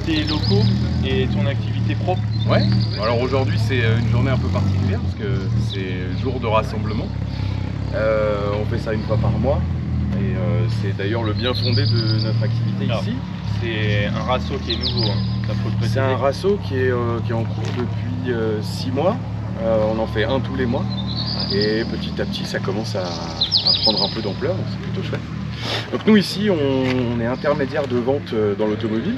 tes locaux et ton activité pro? Ouais, alors aujourd'hui c'est une journée un peu particulière parce que c'est jour de rassemblement. On fait ça une fois par mois et c'est d'ailleurs le bien fondé de notre activité Alors, ici. c'est un rasso qui est nouveau, hein. Ça faut le préciser. C'est un rasso qui est en cours depuis 6 mois. On en fait un tous les mois et petit à petit ça commence à prendre un peu d'ampleur, donc c'est plutôt chouette. Donc nous ici on est intermédiaire de vente dans l'automobile.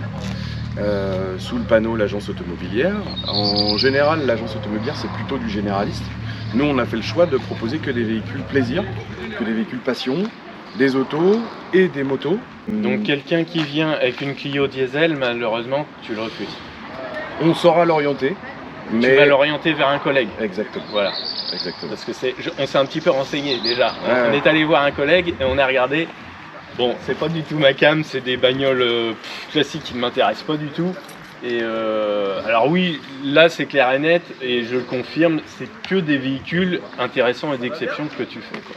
Sous le panneau l'agence automobilière. En général, l'agence automobilière, c'est plutôt du généraliste. Nous, on a fait le choix de proposer que des véhicules plaisir, que des véhicules passion, des autos et des motos. Donc quelqu'un qui vient avec une Clio diesel, malheureusement, tu le refuses. On saura l'orienter, mais... Tu vas l'orienter vers un collègue. Exactement. Voilà. Exactement. Parce que on s'est un petit peu renseigné déjà. Ouais. On est allé voir un collègue et on a regardé. Bon, c'est pas du tout ma cam, c'est des bagnoles classiques qui ne m'intéressent pas du tout. Et alors oui, là c'est clair et net, et je le confirme, c'est que des véhicules intéressants et d'exception que tu fais, quoi.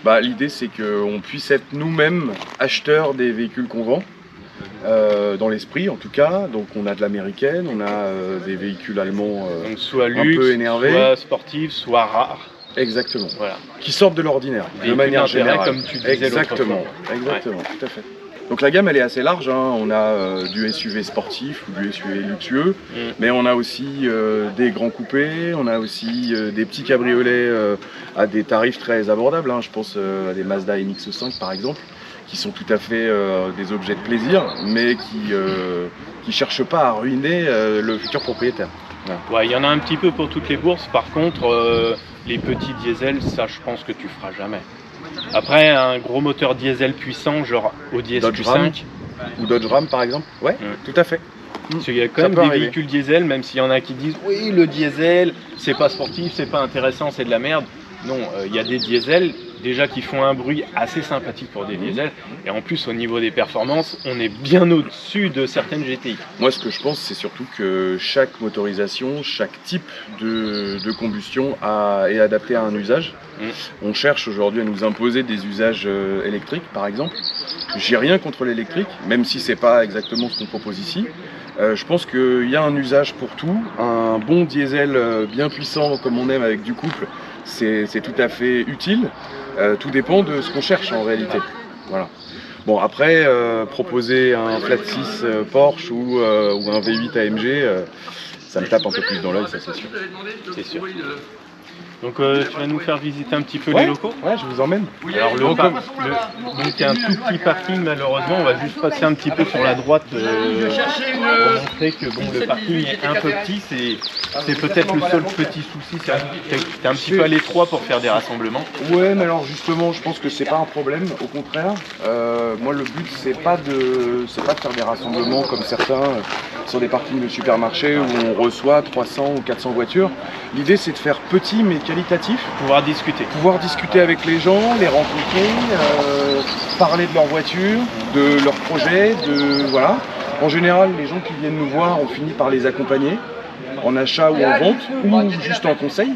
Bah, l'idée c'est qu'on puisse être nous-mêmes acheteurs des véhicules qu'on vend, dans l'esprit en tout cas. Donc on a de l'américaine, on a des véhicules allemands Donc soit un luxe, peu énervés. soit sportif, soit rare. Exactement. Voilà. Qui sortent de l'ordinaire, de manière générale. Comme tu disais exactement, exactement, tout à fait. Donc la gamme elle est assez large, hein. On a du SUV sportif ou du SUV luxueux, mais on a aussi des grands coupés, on a aussi des petits cabriolets à des tarifs très abordables, hein. Je pense à des Mazda MX-5 par exemple, qui sont tout à fait des objets de plaisir, mais qui cherchent pas à ruiner le futur propriétaire. Voilà. Ouais, il y en a un petit peu pour toutes les bourses. Par contre, les petits diesels, ça je pense que tu feras jamais. Après, un gros moteur diesel puissant, genre Audi SQ5 ou Dodge Ram par exemple, ouais, tout à fait. Parce qu'il y a quand même des véhicules diesel, même s'il y en a qui disent oui, le diesel, c'est pas sportif, c'est pas intéressant, c'est de la merde. Non, il y a des diesels déjà qui font un bruit assez sympathique pour des diesels, et en plus au niveau des performances, on est bien au-dessus de certaines GTI. Moi ce que je pense c'est surtout que chaque motorisation, chaque type de combustion est adapté à un usage. On cherche aujourd'hui à nous imposer des usages électriques par exemple. J'ai rien contre l'électrique, même si c'est pas exactement ce qu'on propose ici. Je pense qu'il y a un usage pour tout. Un bon diesel bien puissant comme on aime avec du couple, c'est tout à fait utile. Tout dépend de ce qu'on cherche en réalité. Voilà. Bon après, proposer un flat 6 Porsche ou un V8 AMG, ça me tape un peu plus dans l'œil, ça c'est sûr. C'est sûr. Donc tu vas nous faire visiter un petit peu les locaux? Ouais, je vous emmène. Alors donc il y a un tout petit parking malheureusement, on va juste passer un petit peu sur la droite pour montrer que bon, le parking est un peu petit, c'est peut-être le seul petit souci, c'est un petit peu à l'étroit pour faire des rassemblements. Ouais, mais alors justement je pense que c'est pas un problème, au contraire. Moi le but c'est pas de faire des rassemblements comme certains sur des parkings de supermarchés où on reçoit 300 ou 400 voitures. L'idée c'est de faire petit mais qualitatif. Pouvoir discuter. Pouvoir discuter avec les gens, les rencontrer, parler de leur voiture, de leurs projets, voilà. En général, les gens qui viennent nous voir, on finit par les accompagner en achat ou en vente, ou juste en conseil.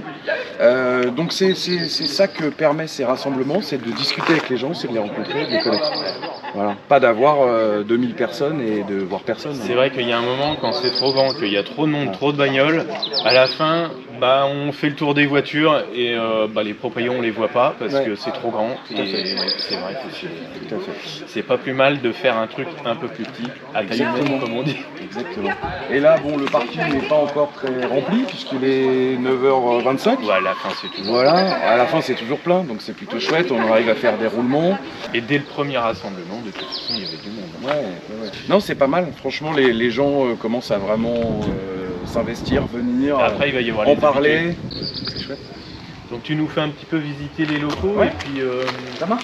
Donc c'est ça que permet ces rassemblements, c'est de discuter avec les gens, c'est de les rencontrer, de les connaître. Voilà. Pas d'avoir 2000 personnes et de voir personne. C'est vrai qu'il y a un moment, quand c'est trop grand, qu'il y a trop de monde, trop de bagnoles, à la fin, on fait le tour des voitures et les propriétaires on les voit pas parce que c'est trop grand. Et c'est vrai que c'est pas plus mal de faire un truc un peu plus petit, à taille humaine comme on dit. Exactement. Et là, bon, le parking n'est pas encore très rempli puisqu'il est 9h25. Ouais, à la fin c'est toujours. Voilà, à la fin c'est toujours plein, donc c'est plutôt chouette. On arrive à faire des roulements. Et dès le premier rassemblement, de toute façon, il y avait du monde. Ouais. Non, c'est pas mal. Franchement, les gens commencent à vraiment s'investir, venir, après, il va y avoir en parler. C'est chouette. Donc tu nous fais un petit peu visiter les locaux et puis ça marche.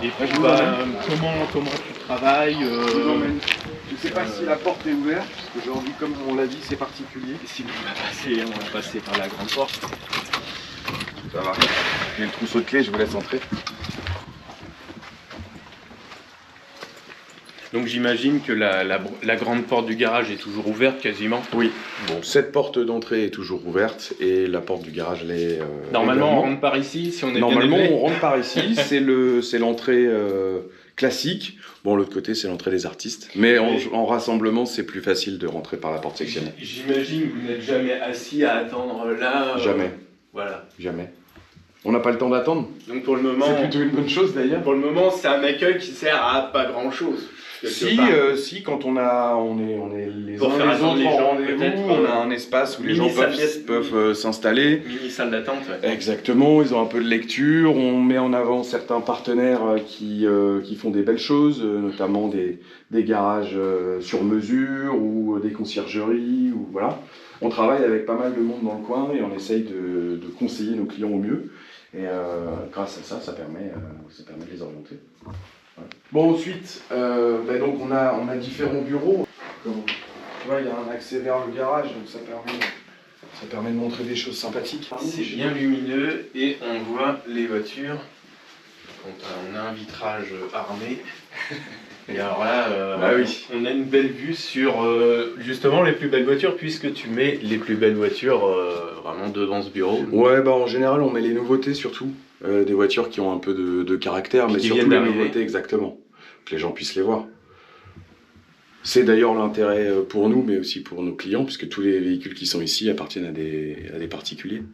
Et puis comment tu travailles Je sais pas si la porte est ouverte, parce qu'aujourd'hui comme on l'a dit c'est particulier. Sinon on va passer par la grande porte. Ça va. J'ai le trousseau de clés, je vous laisse entrer. Donc j'imagine que la grande porte du garage est toujours ouverte quasiment. Oui. Bon, cette porte d'entrée est toujours ouverte et la porte du garage l'est. Normalement, on rentre par ici si on est Normalement, bien élevé. on rentre par ici. C'est l'entrée classique. Bon, l'autre côté, c'est l'entrée des artistes. Mais en rassemblement, c'est plus facile de rentrer par la porte sectionnée. J'imagine que vous n'êtes jamais assis à attendre là. Jamais. Voilà. Jamais. On n'a pas le temps d'attendre. Donc pour le moment, c'est plutôt une bonne chose d'ailleurs. Pour le moment, c'est un accueil qui sert à pas grand-chose. Si, quand on est les uns les autres en rendez-vous, on a un espace où les gens peuvent s'installer. Mini salle d'attente. Ouais. Exactement, ils ont un peu de lecture. On met en avant certains partenaires qui font des belles choses, notamment des garages sur mesure ou des conciergeries. Ou, voilà. On travaille avec pas mal de monde dans le coin et on essaye de conseiller nos clients au mieux. Et grâce à ça, ça permet de les orienter. Ouais. Bon, ensuite, donc on a différents bureaux. Comme, tu vois, il y a un accès vers le garage, donc ça permet de montrer des choses sympathiques. C'est bien lumineux et on voit les voitures. On a un vitrage armé. Et alors là, on a une belle vue sur justement les plus belles voitures, puisque tu mets les plus belles voitures vraiment devant ce bureau. Ouais, en général, on met les nouveautés surtout. Des voitures qui ont un peu de caractère, mais surtout les nouveautés, exactement. Que les gens puissent les voir. C'est d'ailleurs l'intérêt pour nous, mais aussi pour nos clients, puisque tous les véhicules qui sont ici appartiennent à des particuliers.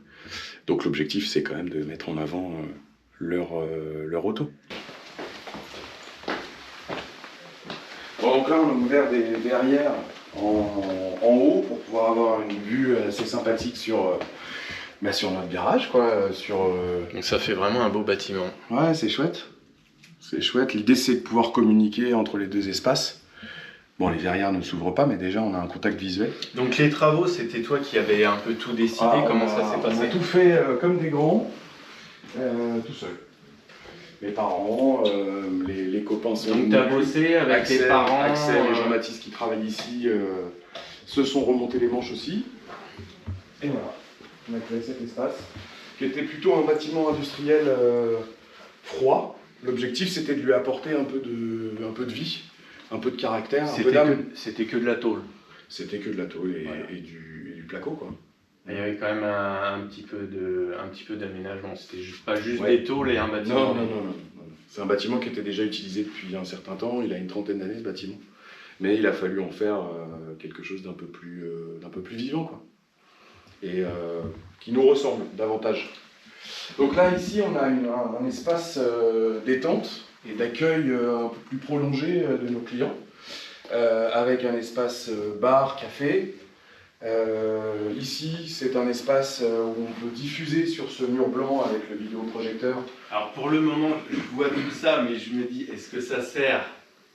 Donc l'objectif, c'est quand même de mettre en avant leur auto. Bon, donc là, on a ouvert des verrières en haut pour pouvoir avoir une vue assez sympathique sur notre garage, quoi. Donc ça fait vraiment un beau bâtiment. Ouais, c'est chouette. C'est chouette. L'idée, c'est de pouvoir communiquer entre les deux espaces. Bon, les verrières ne s'ouvrent pas, mais déjà, on a un contact visuel. Donc les travaux, c'était toi qui avais un peu tout décidé. Comment ça s'est passé? On a tout fait comme des grands, tout seul. Mes parents, les copains sont... Donc t'as bossé avec tes parents? Axel et Jean-Baptiste qui travaillent ici se sont remontés les manches aussi. Et voilà, on a créé cet espace, qui était plutôt un bâtiment industriel froid. L'objectif, c'était de lui apporter un peu de vie, un peu de caractère, un peu d'âme. C'était que de la tôle. C'était que de la tôle et du placo, quoi. Il y avait quand même un petit peu d'aménagement. C'était pas juste des tôles et un bâtiment. Non. C'est un bâtiment qui était déjà utilisé depuis un certain temps. Il a une trentaine d'années, ce bâtiment. Mais il a fallu en faire quelque chose d'un peu plus vivant, quoi. Et qui nous ressemble davantage. Donc là, ici, on a un espace détente et d'accueil un peu plus prolongé de nos clients, avec un espace bar, café. Ici, c'est un espace où on peut diffuser sur ce mur blanc avec le vidéoprojecteur. Alors pour le moment, je vois tout ça, mais je me dis, est-ce que ça sert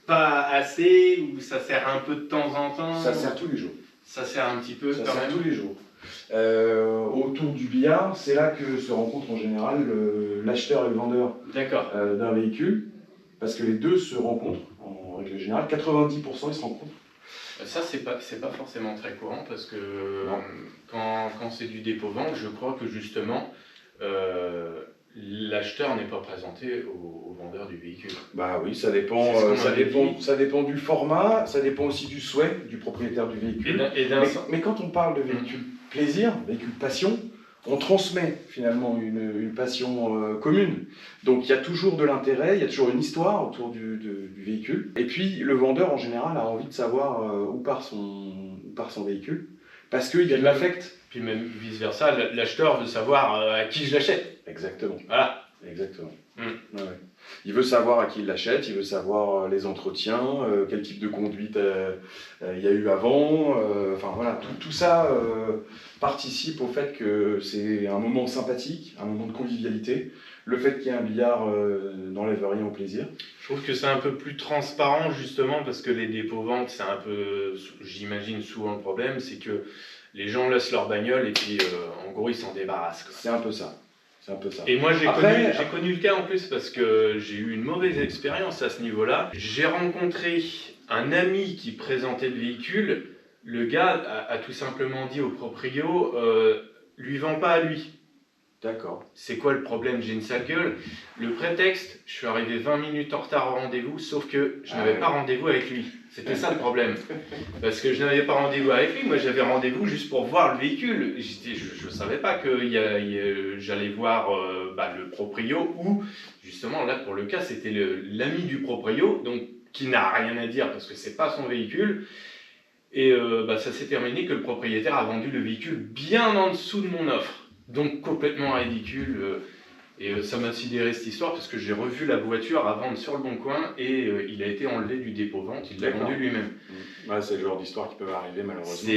pas assez ou ça sert un peu de temps en temps? Ça sert tous les jours. Ça sert un petit peu ça quand sert même tous les jours. Autour du billard, c'est là que se rencontrent en général l'acheteur et le vendeur d'un véhicule, parce que les deux se rencontrent en règle générale. 90% ils se rencontrent. Ça, c'est pas forcément très courant, parce que quand c'est du dépôt-vente, je crois que justement, l'acheteur n'est pas présenté au vendeur du véhicule. Bah oui, ça dépend du format, ça dépend aussi du souhait du propriétaire du véhicule. Mais quand on parle de véhicule plaisir, véhicule passion, on transmet finalement une passion commune. Donc il y a toujours de l'intérêt, il y a toujours une histoire autour du véhicule. Et puis le vendeur en général a envie de savoir où part son véhicule, parce qu'il y a de l'affect. Puis même vice versa, l'acheteur veut savoir à qui je l'achète. Exactement. Voilà. Exactement. Ouais. Il veut savoir à qui il l'achète, il veut savoir les entretiens, quel type de conduite il y a eu avant. Enfin voilà, tout ça participe au fait que c'est un moment sympathique, un moment de convivialité. Le fait qu'il y ait un billard n'enlève rien au plaisir. Je trouve que c'est un peu plus transparent justement, parce que les dépôts-ventes, c'est un peu, j'imagine, souvent le problème, c'est que les gens laissent leur bagnole et puis en gros ils s'en débarrassent. C'est un peu ça. Et moi j'ai connu le cas en plus, parce que j'ai eu une mauvaise expérience à ce niveau-là. J'ai rencontré un ami qui présentait le véhicule. Le gars a tout simplement dit au proprio, lui vend pas à lui. D'accord. C'est quoi le problème? J'ai une sale gueule. Le prétexte, je suis arrivé 20 minutes en retard au rendez-vous, sauf que je n'avais pas rendez-vous avec lui. C'était ça le problème. Parce que je n'avais pas rendez-vous avec lui, moi j'avais rendez-vous juste pour voir le véhicule. Je ne savais pas que j'allais voir le proprio ou, justement, là pour le cas, c'était l'ami du proprio, donc qui n'a rien à dire parce que c'est pas son véhicule. Et ça s'est terminé que le propriétaire a vendu le véhicule bien en dessous de mon offre. Donc complètement ridicule. Et ça m'a sidéré cette histoire parce que j'ai revu la voiture à vendre sur le bon coin et il a été enlevé du dépôt-vente, il l'a vendu lui-même. Ouais, c'est le genre d'histoire qui peut arriver malheureusement.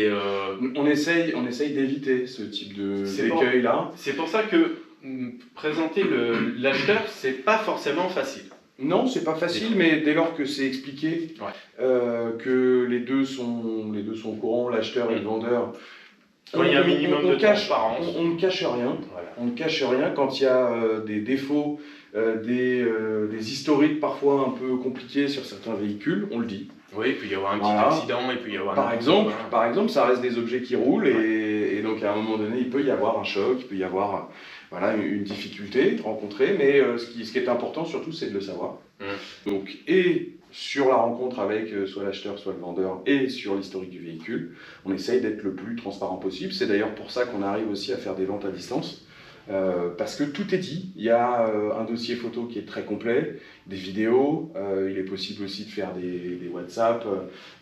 On essaye d'éviter ce type d'écueil-là. C'est pour ça que présenter l'acheteur, c'est pas forcément facile. Non, c'est pas facile, mais dès lors que c'est expliqué, que les deux sont au courant, l'acheteur et le vendeur, quand il y a un minimum de transparence. On ne cache rien. Voilà. On ne cache rien quand il y a des défauts, des historiques parfois un peu compliqués sur certains véhicules, on le dit. Oui, il peut y avoir un petit accident, il peut y avoir par exemple, ça reste des objets qui roulent et donc à un moment donné, il peut y avoir un choc, il peut y avoir une difficulté rencontrée, mais ce qui est important surtout, c'est de le savoir. Donc, et sur la rencontre avec soit l'acheteur, soit le vendeur, et sur l'historique du véhicule, on essaye d'être le plus transparent possible. C'est d'ailleurs pour ça qu'on arrive aussi à faire des ventes à distance, parce que tout est dit. Il y a un dossier photo qui est très complet, des vidéos, il est possible aussi de faire des WhatsApp,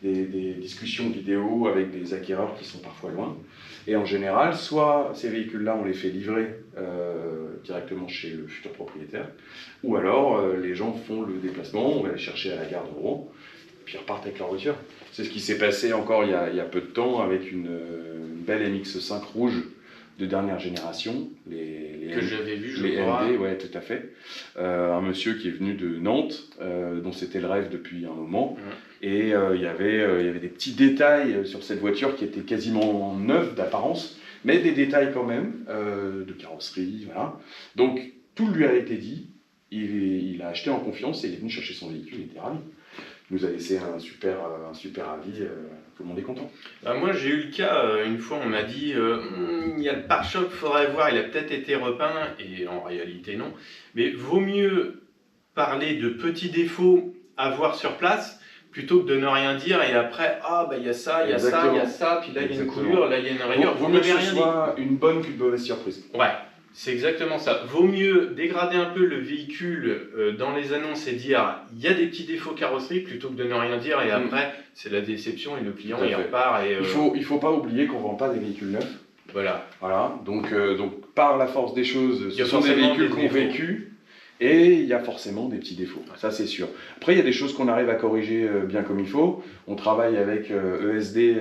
des discussions vidéo avec des acquéreurs qui sont parfois loin. Et en général, soit ces véhicules-là, on les fait livrer directement chez le futur propriétaire, ou alors les gens font le déplacement, on va les chercher à la gare de Rouen, puis ils repartent avec leur voiture. C'est ce qui s'est passé encore il y a peu de temps avec une belle MX-5 rouge de dernière génération, que j'avais vu, les MD, ouais, tout à fait. Un monsieur qui est venu de Nantes, dont c'était le rêve depuis un moment, et il y avait des petits détails sur cette voiture qui étaient quasiment neuves d'apparence, mais des détails quand même, de carrosserie, voilà. Donc tout lui a été dit, il a acheté en confiance et il est venu chercher son véhicule, il était ravi. Il nous a laissé un super avis, tout le monde est content. Moi j'ai eu le cas, une fois on m'a dit il y a le pare-choc, il faudrait voir, il a peut-être été repeint, et en réalité non. Mais vaut mieux parler de petits défauts à voir sur place, plutôt que de ne rien dire et après, il y a ça, il y a ça, il y a ça, puis là il y a une coulure, là il y a une rayure. Vaut mieux que ce soit une bonne qu'une mauvaise surprise. Ouais. C'est exactement ça. Vaut mieux dégrader un peu le véhicule dans les annonces et dire il y a des petits défauts carrosserie plutôt que de ne rien dire et après c'est la déception et le client il repart. Et, il faut pas oublier qu'on ne vend pas des véhicules neufs. Voilà. Donc par la force des choses, ce sont des véhicules qu'on vécu et il y a forcément des petits défauts. Ça c'est sûr. Après il y a des choses qu'on arrive à corriger bien comme il faut. On travaille avec ESD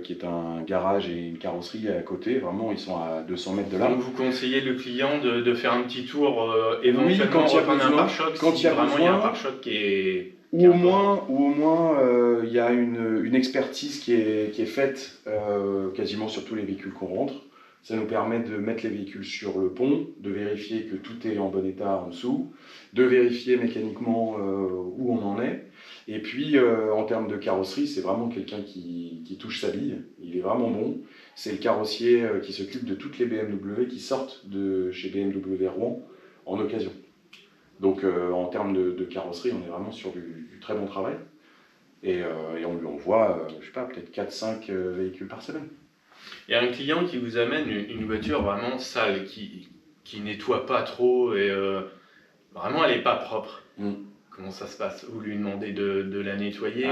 qui est un garage et une carrosserie à côté. Vraiment ils sont à 200 mètres de là. Donc vous conseillez le client de faire un petit tour éventuellement quand il y a besoin, un pare-choc, quand il y a vraiment il y a un pare-choc qui est... Ou au moins il y a une expertise qui est faite quasiment sur tous les véhicules qu'on rentre. Ça nous permet de mettre les véhicules sur le pont, de vérifier que tout est en bon état en dessous, de vérifier mécaniquement où on en est. Et puis en termes de carrosserie, c'est vraiment quelqu'un qui touche sa bille. Il est vraiment bon. C'est le carrossier qui s'occupe de toutes les BMW qui sortent de chez BMW Rouen en occasion. Donc en termes de carrosserie, on est vraiment sur du très bon travail. Et on lui envoie, je sais pas, peut-être 4-5 véhicules par semaine. Il y a un client qui vous amène une voiture vraiment sale, qui nettoie pas trop et vraiment elle n'est pas propre. Comment ça se passe? Vous lui demandez de la nettoyer?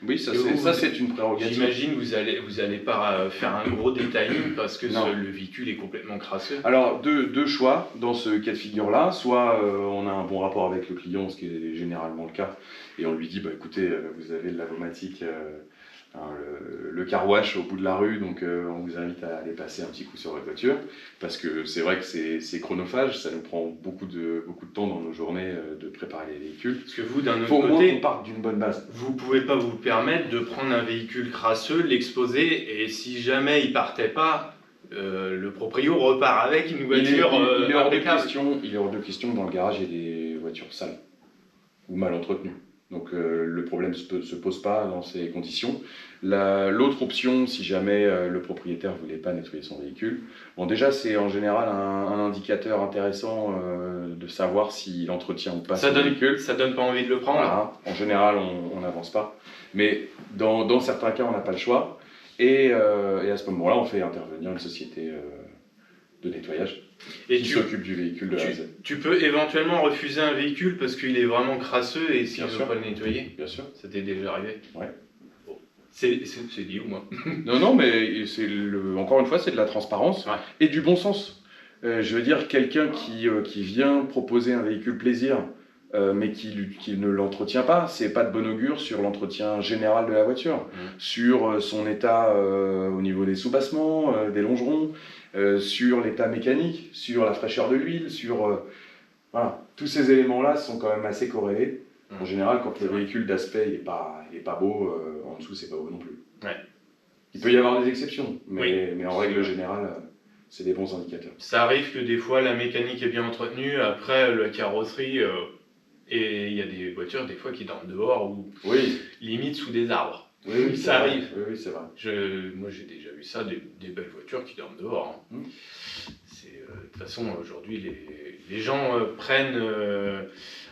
Oui, ça c'est une prérogative. J'imagine que vous allez pas faire un gros detailing parce que le véhicule est complètement crasseux. Alors deux choix dans ce cas de figure-là. Soit on a un bon rapport avec le client, ce qui est généralement le cas, et on lui dit écoutez, vous avez de l'avomatique, le car wash au bout de la rue, donc on vous invite à aller passer un petit coup sur votre voiture, parce que c'est vrai que c'est chronophage, ça nous prend beaucoup de temps dans nos journées de préparer les véhicules. Parce que vous, d'un autre côté, au moins qu'on parte d'une bonne base. Vous pouvez pas vous permettre de prendre un véhicule crasseux, l'exposer, et si jamais il partait pas, le proprio repart avec une voiture il est hors de question que dans le garage il y ait des voitures sales ou mal entretenues. Donc le problème ne se pose pas dans ces conditions. L'autre option, si jamais le propriétaire ne voulait pas nettoyer son véhicule, bon déjà c'est en général un indicateur intéressant de savoir s'il entretient ou pas son véhicule. Ça donne pas envie de le prendre. Voilà. En général on n'avance pas. Mais dans certains cas on n'a pas le choix. Et à ce moment-là on fait intervenir une société de nettoyage qui s'occupe du véhicule de A à Z. Tu peux éventuellement refuser un véhicule parce qu'il est vraiment crasseux et s'il ne veut pas le nettoyer. Bien sûr. Ça t'est déjà arrivé? Ouais. Bon. C'est dit ou moi? Non, mais encore une fois, c'est de la transparence et du bon sens. Je veux dire, quelqu'un qui vient proposer un véhicule plaisir, mais qui ne l'entretient pas, c'est pas de bon augure sur l'entretien général de la voiture, sur son état au niveau des soubassements, des longerons, sur l'état mécanique, sur la fraîcheur de l'huile, sur voilà, tous ces éléments-là sont quand même assez corrélés. En général, quand le véhicule d'aspect il est pas beau, en dessous c'est pas beau non plus. Ouais. Il peut y avoir des exceptions, mais en règle générale, c'est des bons indicateurs. Ça arrive que des fois la mécanique est bien entretenue, après la carrosserie, et il y a des voitures des fois qui dorment dehors ou limite sous des arbres. Oui, ça arrive. Oui, c'est vrai. Moi j'ai déjà vu ça, des belles voitures qui dorment dehors. Hein. De toute façon, aujourd'hui, les gens prennent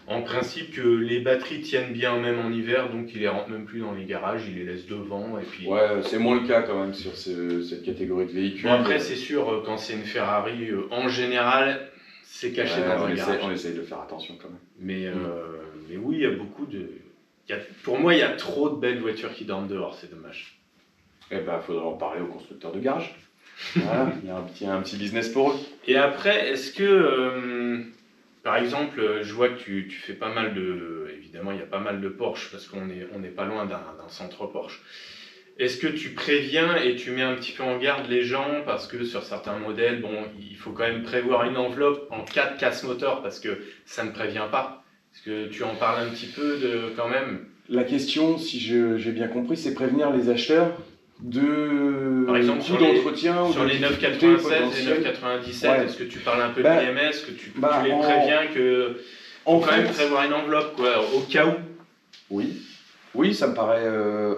en principe que les batteries tiennent bien même en hiver, donc ils les rentrent même plus dans les garages, ils les laissent devant. Et puis... Ouais, c'est moins le cas quand même sur cette catégorie de véhicules. Bon, après, c'est sûr, quand c'est une Ferrari, en général, c'est caché dans un garage. On essaye de faire attention quand même. Mais oui, il y a beaucoup de... Pour moi, il y a trop de belles voitures qui dorment dehors, c'est dommage. Eh ben, il faudrait en parler aux constructeurs de garage. Voilà, il y a un petit business pour eux. Et après, est-ce que, par exemple, je vois que tu fais pas mal de... Évidemment, il y a pas mal de Porsche, parce qu'on n'est pas loin d'un centre Porsche. Est-ce que tu préviens et tu mets un petit peu en garde les gens, parce que sur certains modèles, bon, il faut quand même prévoir une enveloppe en cas de casse moteur, parce que ça ne prévient pas. Est-ce que tu en parles un petit peu quand même? La question, si j'ai bien compris, c'est prévenir les acheteurs par exemple, sur d'entretien les 996 et 997, est-ce que tu parles un peu de l'IMS, que tu les préviens que faut quand même prévoir une enveloppe quoi, au cas où? Oui, ça me paraît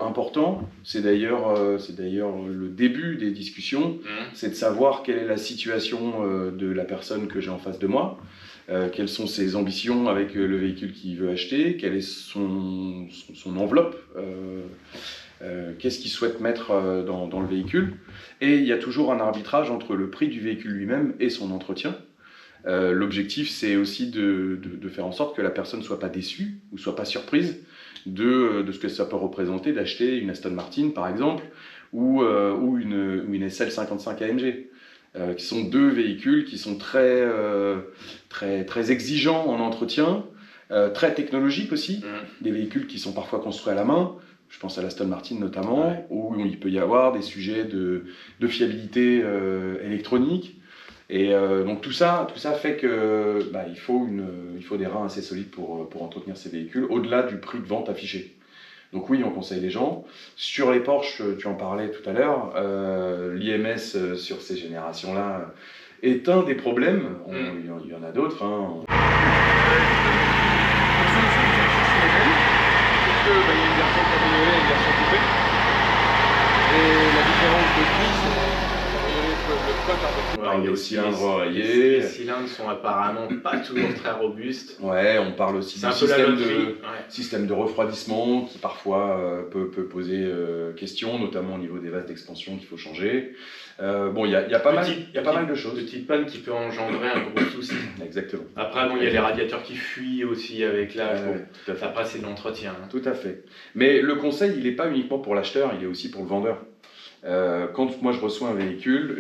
important. C'est d'ailleurs le début des discussions, c'est de savoir quelle est la situation de la personne que j'ai en face de moi, quelles sont ses ambitions avec le véhicule qu'il veut acheter, quelle est son enveloppe. Qu'est-ce qu'il souhaite mettre dans le véhicule. Et il y a toujours un arbitrage entre le prix du véhicule lui-même et son entretien. L'objectif, c'est aussi de faire en sorte que la personne ne soit pas déçue ou ne soit pas surprise de ce que ça peut représenter d'acheter une Aston Martin, par exemple, ou une SL 55 AMG, qui sont deux véhicules qui sont très exigeants en entretien, très technologiques aussi, des véhicules qui sont parfois construits à la main. Je pense à l'Aston Martin notamment, où il peut y avoir des sujets de fiabilité électronique. Et donc tout ça fait que il faut des reins assez solides pour entretenir ces véhicules, au-delà du prix de vente affiché. Donc oui, on conseille les gens. Sur les Porsche, tu en parlais tout à l'heure, l'IMS sur ces générations-là est un des problèmes. Il y en a d'autres. Il y a une version cabriolet et une version coupée. Et la différence de prix, c'est le coque un peu plus. Il y a aussi un rayé. Les cylindres sont apparemment pas toujours très robustes. Ouais, on parle aussi du système de refroidissement qui parfois peut poser question, notamment au niveau des vases d'expansion qu'il faut changer. Bon, il y a pas mal de choses. Petite panne qui peut engendrer un gros souci. Exactement. Après, il y a les radiateurs qui fuient aussi avec l'âge. Après, c'est de l'entretien. Tout à fait. Mais le conseil, il n'est pas uniquement pour l'acheteur, il est aussi pour le vendeur. Quand moi je reçois un véhicule,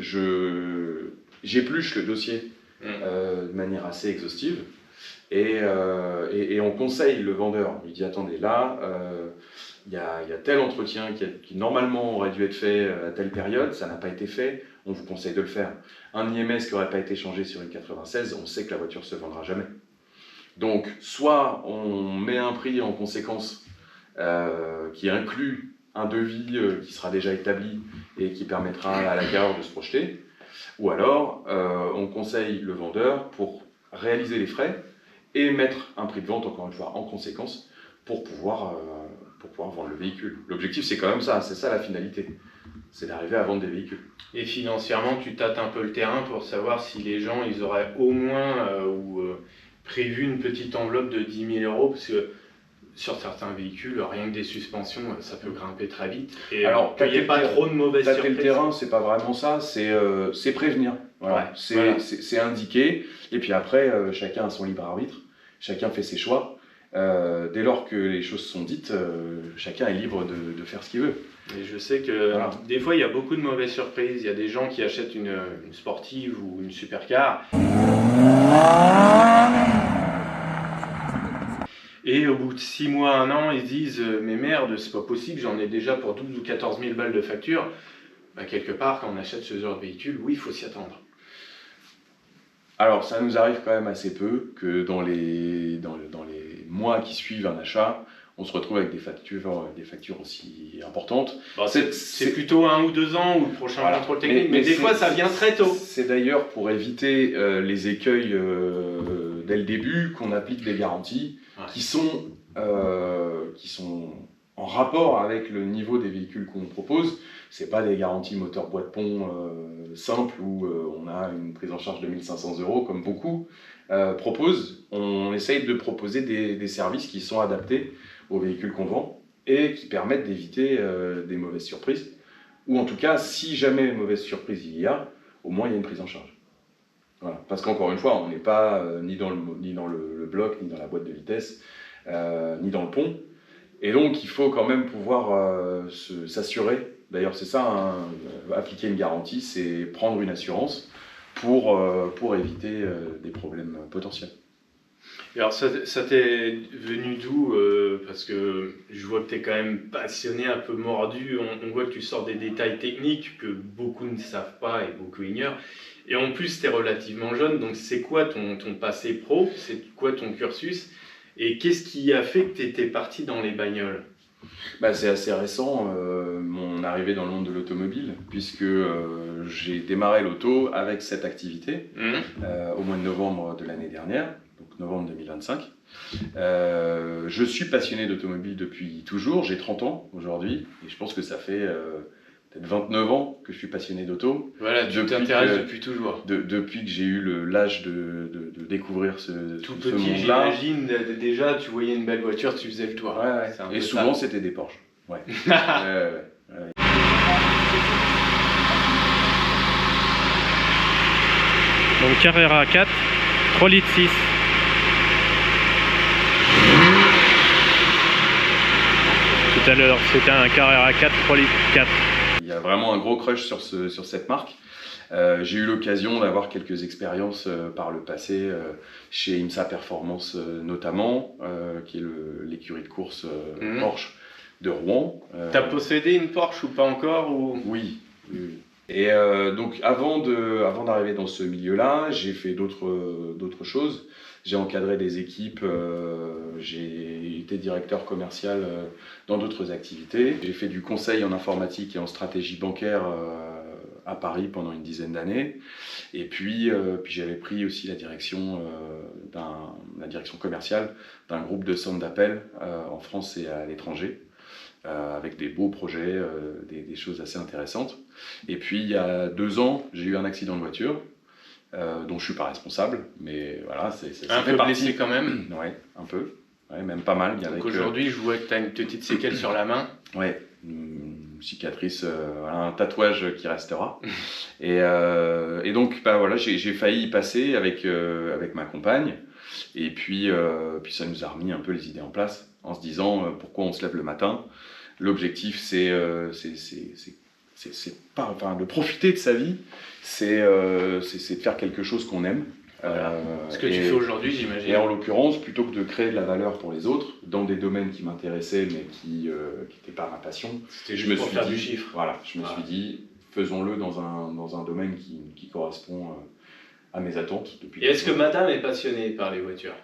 j'épluche le dossier de manière assez exhaustive et on conseille le vendeur. Il dit attendez, là, il y a tel entretien qui normalement aurait dû être fait à telle période, ça n'a pas été fait, on vous conseille de le faire. Un IMS qui n'aurait pas été changé sur une 96, on sait que la voiture ne se vendra jamais. Donc, soit on met un prix en conséquence qui inclut un devis qui sera déjà établi et qui permettra à l'acquéreur de se projeter, ou alors on conseille le vendeur pour réaliser les frais et mettre un prix de vente, encore une fois, en conséquence, pour pouvoir vendre le véhicule. L'objectif, c'est quand même ça, c'est ça la finalité, c'est d'arriver à vendre des véhicules. Et financièrement, tu tâtes un peu le terrain pour savoir si les gens ils auraient au moins prévu une petite enveloppe de 10 000 euros, parce que sur certains véhicules, rien que des suspensions, ça peut grimper très vite. Et alors, il n'y a pas trop de mauvaises surprises. Tâter le terrain, c'est pas vraiment ça, c'est prévenir. Voilà. Ouais, c'est indiquer, et puis après, chacun a son libre arbitre, chacun fait ses choix. Dès lors que les choses sont dites, chacun est libre de faire ce qu'il veut. Et je sais que des fois, il y a beaucoup de mauvaises surprises. Il y a des gens qui achètent une sportive ou une supercar. Et au bout de 6 mois, 1 an, ils se disent « Mais merde, c'est pas possible, j'en ai déjà pour 12 ou 14 000 balles de facture. » Quelque part, quand on achète ce genre de véhicule, oui, il faut s'y attendre. Alors, ça nous arrive quand même assez peu que dans les mois qui suivent un achat, on se retrouve avec des factures aussi importantes. Bon, c'est plutôt 1 ou 2 ans ou le prochain contrôle technique, mais des fois ça vient très tôt. C'est d'ailleurs pour éviter les écueils dès le début qu'on applique des garanties qui sont en rapport avec le niveau des véhicules qu'on propose. C'est pas des garanties moteur boîte pont simples où on a une prise en charge de 1 500 € comme beaucoup proposent. On essaye de proposer des services qui sont adaptés aux véhicules qu'on vend et qui permettent d'éviter des mauvaises surprises. Ou en tout cas, si jamais mauvaise surprise il y a, au moins il y a une prise en charge. Voilà. Parce qu'encore une fois, on n'est pas ni dans le bloc, ni dans la boîte de vitesse, ni dans le pont. Et donc il faut quand même pouvoir s'assurer. D'ailleurs c'est ça, appliquer une garantie, c'est prendre une assurance pour éviter des problèmes potentiels. Et alors ça t'est venu d'où parce que je vois que tu es quand même passionné, un peu mordu, on voit que tu sors des détails techniques que beaucoup ne savent pas et beaucoup ignorent. Et en plus tu es relativement jeune, donc c'est quoi ton passé pro, c'est quoi ton cursus et qu'est-ce qui a fait que tu étais parti dans les bagnoles? C'est assez récent, mon arrivée dans le monde de l'automobile, puisque j'ai démarré l'auto avec cette activité au mois de novembre de l'année dernière, donc novembre 2025. Je suis passionné d'automobile depuis toujours, j'ai 30 ans aujourd'hui, et je pense que ça fait peut-être 29 ans que je suis passionné d'auto. Voilà, tu t'intéresses depuis toujours. Depuis que j'ai eu l'âge de découvrir ce petit, j'imagine, déjà, tu voyais une belle voiture, tu faisais le tour. Ouais. Et souvent, c'était des Porsche. Ouais. Donc Carrera 4, 3 litres 6. Tout à l'heure, c'était un Carrera 4, 3 litres 4. Il y a vraiment un gros crush sur cette marque. J'ai eu l'occasion d'avoir quelques expériences par le passé chez IMSA Performance notamment, qui est l'écurie de course Porsche de Rouen. T'as possédé une Porsche ou pas encore ou... Oui. Et donc avant d'arriver dans ce milieu-là, j'ai fait d'autres choses. J'ai encadré des équipes, j'ai été directeur commercial dans d'autres activités. J'ai fait du conseil en informatique et en stratégie bancaire à Paris pendant une dizaine d'années. Et puis j'avais pris aussi la direction commerciale d'un groupe de centres d'appel en France et à l'étranger. Avec des beaux projets, des choses assez intéressantes. Et puis il y a 2 ans, j'ai eu un accident de voiture dont je suis pas responsable, mais voilà, ça fait partie. Blessé quand même. Ouais, un peu, ouais, même pas mal. Donc aujourd'hui, je vois que tu as une petite séquelle sur la main. Ouais, une cicatrice, un tatouage qui restera. Et donc voilà, j'ai failli y passer avec ma compagne. Et puis ça nous a remis un peu les idées en place, en se disant pourquoi on se lève le matin. L'objectif, c'est de profiter de sa vie, c'est de faire quelque chose qu'on aime. Voilà. Ce que tu fais aujourd'hui, j'imagine. Et en l'occurrence, plutôt que de créer de la valeur pour les autres, dans des domaines qui m'intéressaient, mais qui n'étaient pas ma passion, je me suis dit, du chiffre. Voilà, je me suis dit, faisons-le dans un domaine qui correspond à mes attentes. Et est-ce que madame est passionnée par les voitures?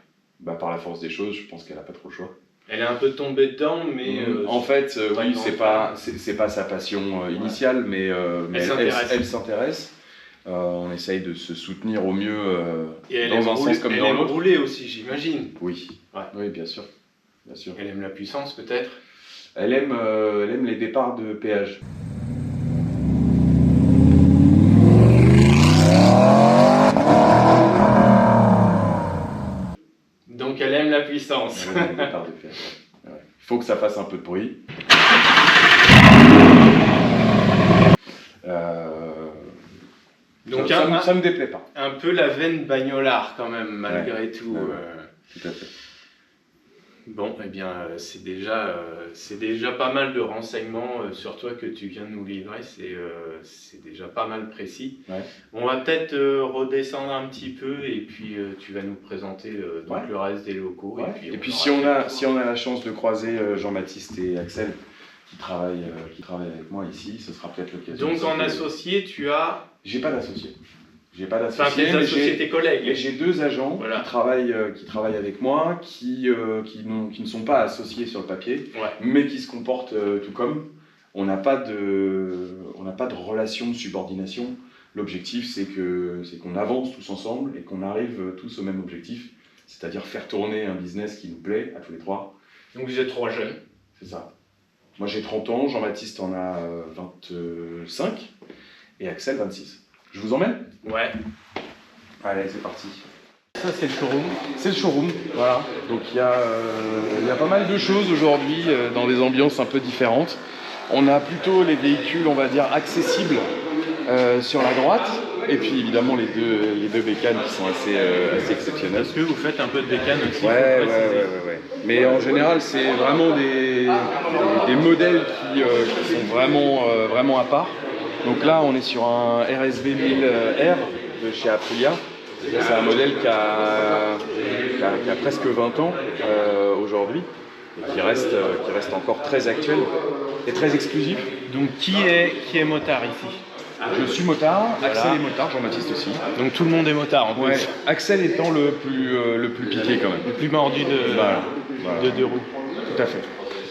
Par la force des choses, je pense qu'elle n'a pas trop le choix. Elle est un peu tombée dedans, mais... en fait, oui, c'est pas sa passion initiale, mais elle s'intéresse. On essaye de se soutenir au mieux dans un sens comme dans l'autre. Elle aime rouler aussi, j'imagine. Oui, ouais. Oui, bien sûr. bien sûr. Elle aime la puissance peut-être? Elle aime les départs de péage. Donc elle aime la puissance. Elle aime les départs de péage. Ouais. Faut que ça fasse un peu de bruit. Donc ça me déplaît pas. Un peu la veine bagnolard quand même, malgré tout. Tout à fait. Bon, eh bien, c'est déjà pas mal de renseignements sur toi que tu viens de nous livrer. C'est déjà pas mal précis. Ouais. On va peut-être redescendre un petit peu et puis tu vas nous présenter donc le reste des locaux. Ouais. Et puis si on a la chance de croiser Jean-Baptiste et Axel qui travaillent avec moi ici, ce sera peut-être l'occasion. Donc en associé, tu as... J'ai pas d'associé. Enfin, tes associés, tes collègues. Mais j'ai 2 agents qui travaillent avec moi, qui ne sont pas associés sur le papier, mais qui se comportent tout comme. On n'a pas de relation de subordination. L'objectif, c'est qu'on avance tous ensemble et qu'on arrive tous au même objectif, c'est-à-dire faire tourner un business qui nous plaît à tous les 3. Donc vous êtes 3 jeunes. C'est ça. Moi j'ai 30 ans, Jean-Baptiste en a 25 et Axel 26. Je vous emmène ? Ouais. Allez, c'est parti. Ça, c'est le showroom. C'est le showroom, voilà. Donc il y a pas mal de choses aujourd'hui dans des ambiances un peu différentes. On a plutôt les véhicules, on va dire, accessibles sur la droite. Et puis évidemment les deux bécanes qui sont assez exceptionnelles. Est-ce que vous faites un peu de bécane aussi? Ouais. Mais en général, c'est vraiment des modèles qui sont vraiment à part. Donc là, on est sur un RSV 1000R de chez Aprilia. C'est un modèle qui a presque 20 ans aujourd'hui et qui reste encore très actuel et très exclusif. Donc qui est motard ici? Je suis motard, Axel est motard, Jean-Baptiste aussi. Donc tout le monde est motard en plus. Ouais. Axel étant le plus piqué quand même. Le plus mordu de 2 roues. Tout à fait.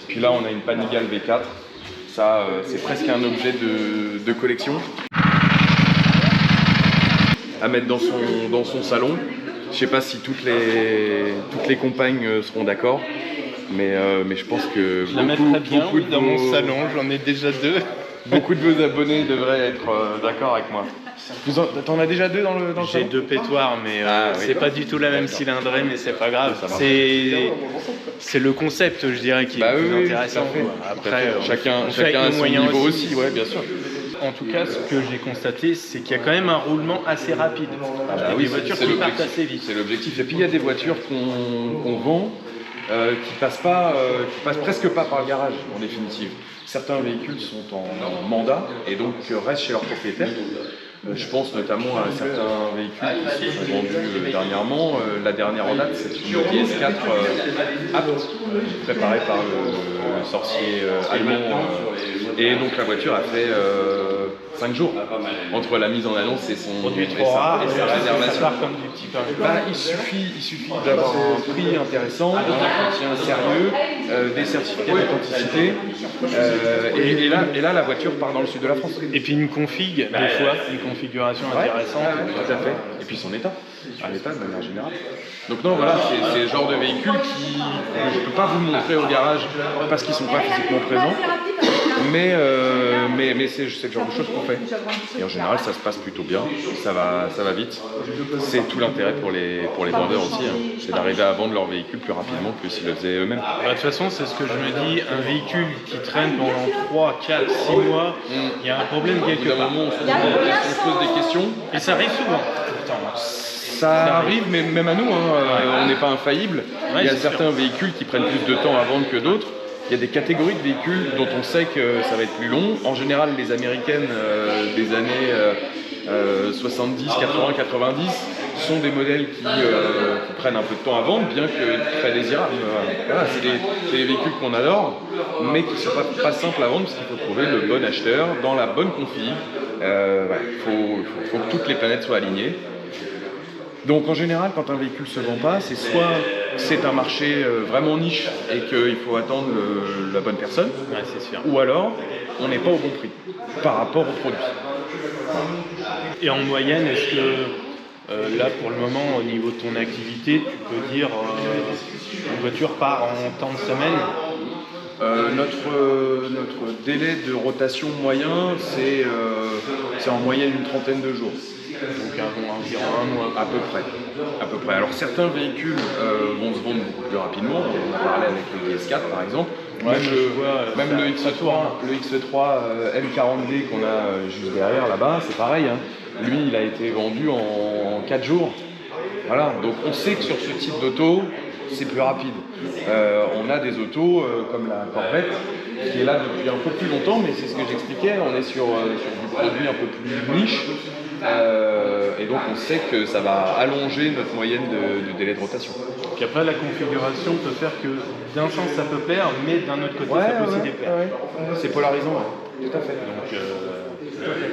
Puis là, on a une Panigale V4. Ça, c'est presque un objet de collection à mettre dans son salon. Je sais pas si toutes les compagnes seront d'accord, mais je pense que je la mettrais bien dans mon salon. J'en ai déjà 2. Beaucoup de vos abonnés devraient être d'accord avec moi. T'en as déjà 2 dans le salon ? J'ai 2 pétoires, mais c'est pas du tout la même cylindrée, mais c'est pas grave. C'est le concept, je dirais, qui est le plus intéressant. Après, chacun a son niveau aussi, ouais, bien sûr. En tout cas, ce que j'ai constaté, c'est qu'il y a quand même un roulement assez rapide. Des voitures qui partent assez vite. C'est l'objectif. Et puis il y a des voitures qu'on vend qui passent presque pas par le garage, en définitive. Certains véhicules sont en mandat et donc restent chez leur propriétaire. Je pense notamment à certains véhicules qui se sont vendus dernièrement. La dernière en date, c'est une Audi S4 apte, préparée par le sorcier allemand. Et donc la voiture a fait 5 jours entre la mise en annonce et son produit trop rare et sa réservation. Comme du petit pain. Il suffit d'avoir un prix intéressant, un entretien sérieux, des certificats d'authenticité. Et là, la voiture part dans le sud de la France. Et puis une config, des fois, une configuration intéressante. Tout à fait. Et puis son état, l'état de manière générale. Donc non, voilà, c'est le genre de véhicule que je ne peux pas vous montrer au garage parce qu'ils ne sont pas physiquement présents. Mais c'est le genre de choses qu'on fait. Et en général, ça se passe plutôt bien, ça va vite. C'est tout l'intérêt pour les vendeurs aussi, hein. C'est d'arriver à vendre leur véhicule plus rapidement que s'ils le faisaient eux-mêmes. De toute façon, c'est ce que je me dis, un véhicule qui traîne pendant 3, 4, 6 mois, il y a un problème quelque part. On se pose des questions. Et ça arrive souvent. Ça arrive, mais même à nous, on n'est pas infaillible. Il y a certains véhicules qui prennent plus de temps à vendre que d'autres. Il y a des catégories de véhicules dont on sait que ça va être plus long. En général, les américaines des années 70, 80, 90 sont des modèles qui prennent un peu de temps à vendre, bien que très désirables. Voilà, c'est des véhicules qu'on adore, mais qui ne sont pas simples à vendre parce qu'il faut trouver le bon acheteur dans la bonne config. Faut que toutes les planètes soient alignées. Donc en général, quand un véhicule ne se vend pas, c'est soit c'est un marché vraiment niche et qu'il faut attendre la bonne personne, c'est sûr. Ou alors on n'est pas au bon prix par rapport au produit. Et en moyenne, est-ce que Là, pour le moment, au niveau de ton activité, tu peux dire une voiture part en temps de semaine. Notre délai de rotation moyen, c'est en moyenne une trentaine de jours. Donc environ un mois. À peu près. Alors certains véhicules vont se vendre beaucoup plus rapidement. On a parlé avec le DS4 par exemple. Même le XE3 M40D qu'on a juste derrière là-bas, c'est pareil. Hein. Lui, il a été vendu en 4 jours. Voilà, donc on sait que sur ce type d'auto, c'est plus rapide. On a des autos comme la Corvette qui est là depuis un peu plus longtemps, mais c'est ce que j'expliquais, on est sur du produit un peu plus niche. Et donc on sait que ça va allonger notre moyenne de délai de rotation. Puis après la configuration peut faire que d'un sens ça peut plaire, mais d'un autre côté ça peut aussi déplaire. C'est polarisant, tout à fait. Donc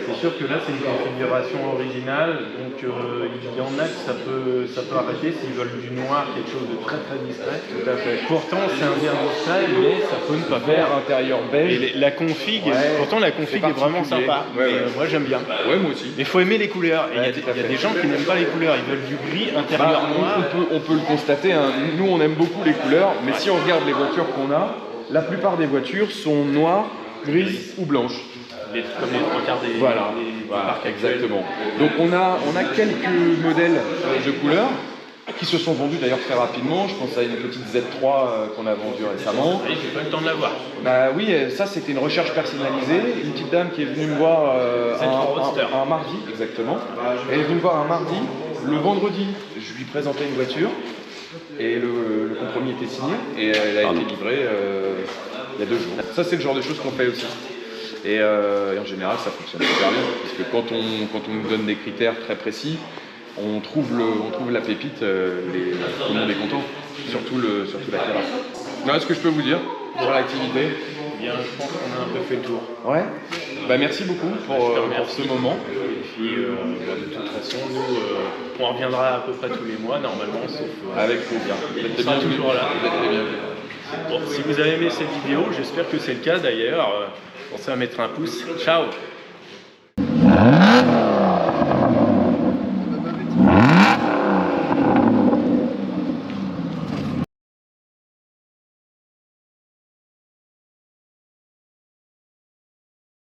c'est sûr que là c'est une configuration originale, donc il y en a que ça peut arrêter s'ils veulent du noir, quelque chose de très très discret. Tout à fait. Pourtant c'est un verre discret, mais ça peut ne pas faire. Intérieur beige. Et la config, pourtant la config est vraiment sympa. Moi j'aime bien. Ouais, moi aussi. Mais il faut aimer les couleurs. Et il y a des gens qui n'aiment pas les couleurs, ils veulent du gris intérieur noir. On peut le constater, hein. Nous on aime beaucoup les couleurs, mais si on regarde les voitures qu'on a, la plupart des voitures sont noires, grises ou blanches. Comme les trois quarts des parcs exactement. Donc on a quelques modèles de couleurs qui se sont vendus d'ailleurs très rapidement. Je pense à une petite Z3 qu'on a vendue récemment. Oui, j'ai pas eu le temps de la voir. Oui, ça c'était une recherche personnalisée. Une petite dame qui est venue me voir un mardi, exactement. Elle est venue me voir un mardi. Le vendredi, je lui présentais une voiture et le compromis était signé et elle a été livrée il y a 2 jours. Ça c'est le genre de choses qu'on fait aussi. Et en général, ça fonctionne super bien, parce que quand on nous donne des critères très précis, on trouve la pépite, tout le monde est content, surtout la terrasse. Voilà ce que je peux vous dire sur l'activité. Bien, je pense qu'on a un peu fait le tour. Ouais. Merci beaucoup pour ce moment. Et puis, de toute façon, nous, on reviendra à peu près tous les mois, normalement, sauf... Avec plaisir. On sera toujours là. Bon, si vous avez aimé cette vidéo, j'espère que c'est le cas d'ailleurs. Pensez à mettre un pouce. Ciao!